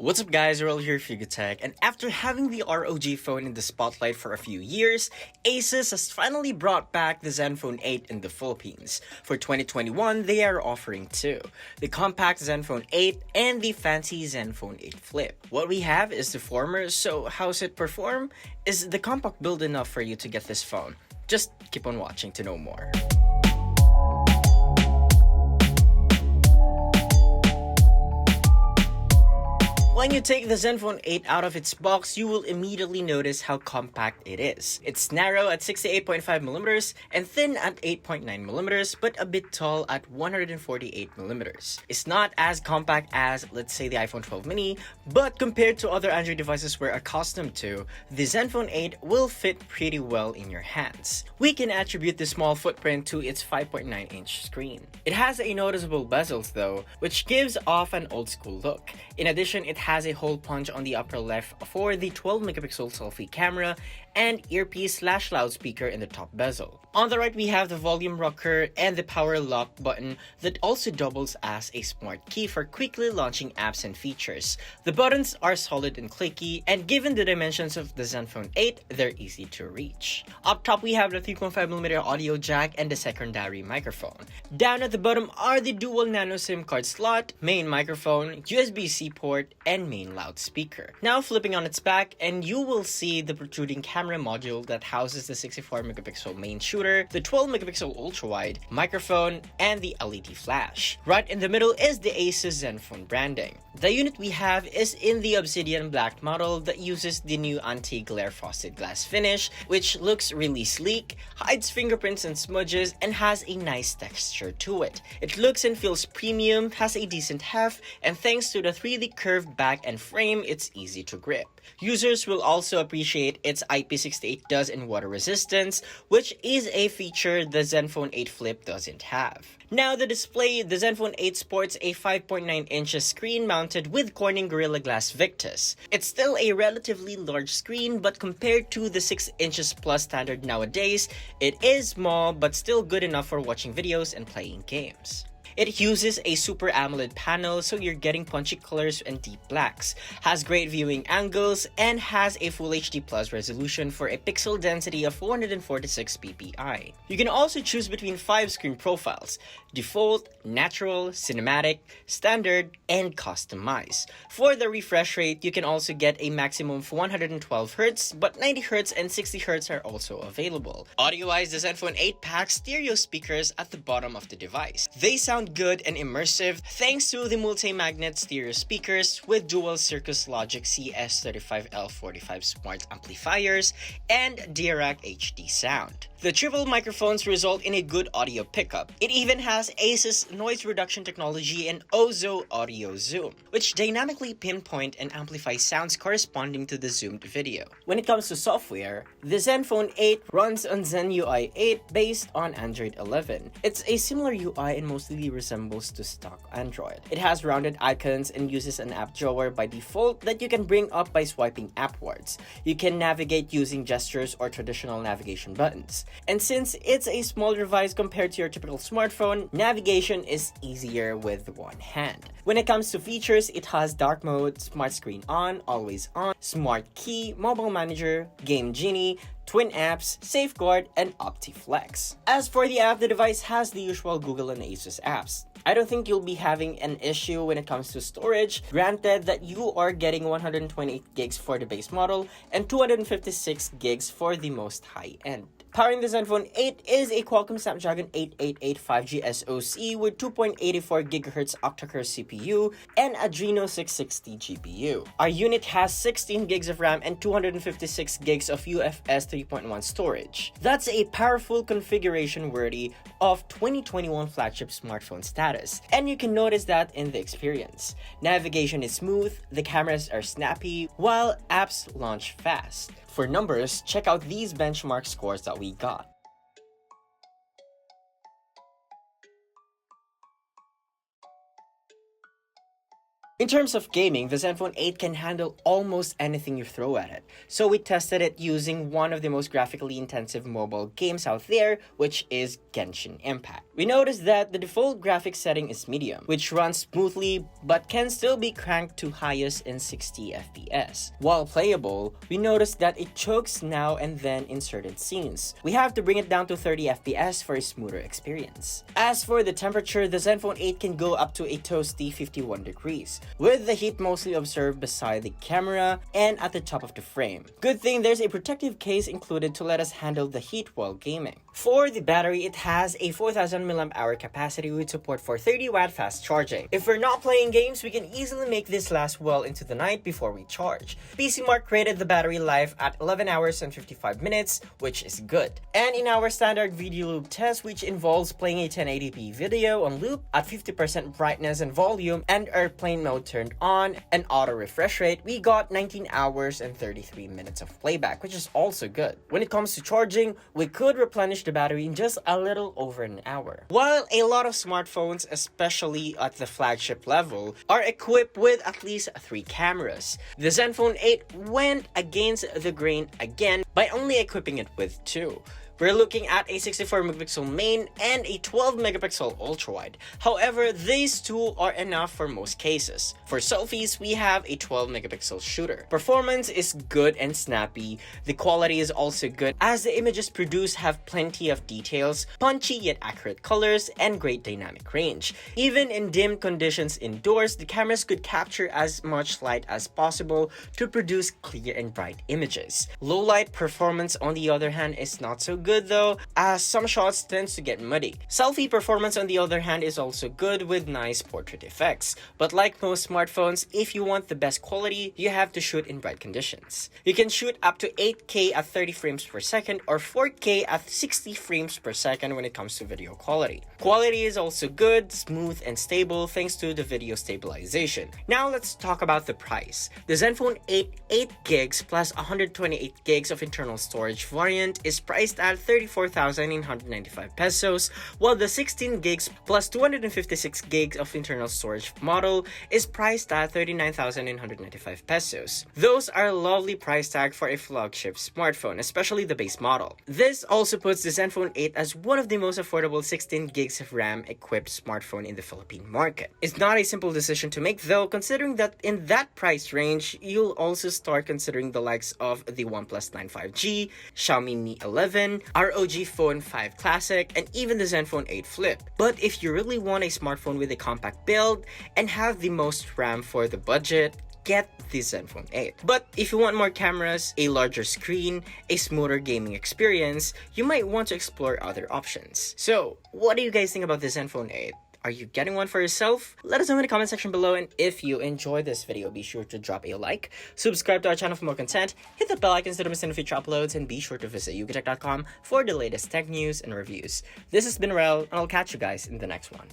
What's up guys, Earl here, Tech, and after having the ROG phone in the spotlight for a few years, ASUS has finally brought back the Zenfone 8 in the Philippines. For 2021, they are offering two, the compact Zenfone 8 and the fancy Zenfone 8 Flip. What we have is the former, so how's it perform? Is the compact build enough for you to get this phone? Just keep on watching to know more. When you take the Zenfone 8 out of its box, you will immediately notice how compact it is. It's narrow at 68.5mm and thin at 8.9mm, but a bit tall at 148mm. It's not as compact as, let's say, the iPhone 12 mini, but compared to other Android devices we're accustomed to, the Zenfone 8 will fit pretty well in your hands. We can attribute the small footprint to its 5.9-inch screen. It has a noticeable bezels though, which gives off an old-school look. In addition, it has a hole punch on the upper left for the 12-megapixel selfie camera and earpiece/loudspeaker in the top bezel. On the right, we have the volume rocker and the power lock button that also doubles as a smart key for quickly launching apps and features. The buttons are solid and clicky, and given the dimensions of the Zenfone 8, they're easy to reach. Up top, we have the 3.5mm audio jack and the secondary microphone. Down at the bottom are the dual nano SIM card slot, main microphone, USB-C port, and main loudspeaker. Now flipping on its back, and you will see the protruding camera module that houses the 64-megapixel main shooter, the 12-megapixel ultra-wide, microphone, and the LED flash. Right in the middle is the ASUS Zenfone branding. The unit we have is in the Obsidian Black model that uses the new anti-glare frosted glass finish, which looks really sleek, hides fingerprints and smudges, and has a nice texture to it. It looks and feels premium, has a decent heft, and thanks to the 3D curved back and frame, it's easy to grip. Users will also appreciate its IP68 dust and water resistance, which is a feature the Zenfone 8 Flip doesn't have. Now the display, the Zenfone 8 sports a 5.9 inches screen mounted with Corning Gorilla Glass Victus. It's still a relatively large screen, but compared to the 6 inches plus standard nowadays, it is small but still good enough for watching videos and playing games. It uses a Super AMOLED panel, so you're getting punchy colors and deep blacks, has great viewing angles, and has a Full HD Plus resolution for a pixel density of 446 ppi. You can also choose between 5 screen profiles: default, natural, cinematic, standard, and customize. For the refresh rate, you can also get a maximum of 112Hz, but 90Hz and 60Hz are also available. Audio-wise, the Zenfone 8 packs stereo speakers at the bottom of the device. They sound good and immersive thanks to the multi-magnet stereo speakers with dual Circus Logic CS35L45 smart amplifiers and Dirac HD sound. The triple microphones result in a good audio pickup. It even has ASUS noise reduction technology and Ozo audio zoom, which dynamically pinpoint and amplify sounds corresponding to the zoomed video. When it comes to software, the Zenfone 8 runs on Zen UI 8 based on Android 11. It's a similar UI and mostly resembles to stock Android. It has rounded icons and uses an app drawer by default that you can bring up by swiping upwards. You can navigate using gestures or traditional navigation buttons. And since it's a small device compared to your typical smartphone, navigation is easier with one hand. When it comes to features, it has dark mode, smart screen on, always on, smart key, mobile manager, game genie, twin apps, safeguard, and OptiFlex. As for the app, the device has the usual Google and ASUS apps. I don't think you'll be having an issue when it comes to storage, granted that you are getting 128 gigs for the base model and 256 gigs for the most high-end. Powering the Zenfone 8 is a Qualcomm Snapdragon 888 5G SoC with 2.84 GHz octa-core CPU and Adreno 660 GPU. Our unit has 16 gigs of RAM and 256 gigs of UFS 3.1 storage. That's a powerful configuration worthy of 2021 flagship smartphone status, and you can notice that in the experience. Navigation is smooth, the cameras are snappy, while apps launch fast. For numbers, check out these benchmark scores that we got. In terms of gaming, the Zenfone 8 can handle almost anything you throw at it. So we tested it using one of the most graphically intensive mobile games out there, which is Genshin Impact. We noticed that the default graphics setting is medium, which runs smoothly but can still be cranked to highest in 60 FPS. While playable, we noticed that it chokes now and then in certain scenes. We have to bring it down to 30 FPS for a smoother experience. As for the temperature, the Zenfone 8 can go up to a toasty 51 degrees, with the heat mostly observed beside the camera and at the top of the frame. Good thing there's a protective case included to let us handle the heat while gaming. For the battery, it has a 4000 mAh capacity with support for 30-watt fast charging. If we're not playing games, we can easily make this last well into the night before we charge. PCMark rated the battery life at 11 hours and 55 minutes, which is good. And in our standard video loop test, which involves playing a 1080p video on loop at 50% brightness and volume and airplane mode turned on and auto refresh rate, we got 19 hours and 33 minutes of playback, which is also good. When it comes to charging, we could replenish the battery in just a little over an hour. While a lot of smartphones, especially at the flagship level, are equipped with at least 3 cameras, the Zenfone 8 went against the grain again by only equipping it with 2. We're looking at a 64MP main and a 12MP ultrawide. However, these two are enough for most cases. For selfies, we have a 12MP shooter. Performance is good and snappy. The quality is also good as the images produced have plenty of details, punchy yet accurate colors, and great dynamic range. Even in dim conditions indoors, the cameras could capture as much light as possible to produce clear and bright images. Low light performance, on the other hand, is not so good though, as some shots tends to get muddy. Selfie performance, on the other hand, is also good with nice portrait effects. But like most smartphones, if you want the best quality, you have to shoot in bright conditions. You can shoot up to 8K at 30 frames per second or 4K at 60 frames per second when it comes to video quality. Quality is also good, smooth, and stable thanks to the video stabilization. Now let's talk about the price. The Zenfone 8 gigs plus 128 gigs of internal storage variant is priced at 34,995 pesos, while the 16 gigs plus 256 gigs of internal storage model is priced at 39,995 pesos. Those are lovely price tag for a flagship smartphone, especially the base model. This also puts the Zenfone 8 as one of the most affordable 16 gigs of RAM equipped smartphone in the Philippine market. It's not a simple decision to make though, considering that in that price range, you'll also start considering the likes of the OnePlus 9 5G, Xiaomi Mi 11, ROG Phone 5 Classic, and even the Zenfone 8 Flip. But if you really want a smartphone with a compact build and have the most RAM for the budget, get the Zenfone 8. But if you want more cameras, a larger screen, a smoother gaming experience, you might want to explore other options. So, what do you guys think about the Zenfone 8? Are you getting one for yourself? Let us know in the comment section below, and if you enjoyed this video, be sure to drop a like, subscribe to our channel for more content, hit the bell icon so you don't miss any future uploads, and be sure to visit yukitech.com for the latest tech news and reviews. This has been Rel, and I'll catch you guys in the next one.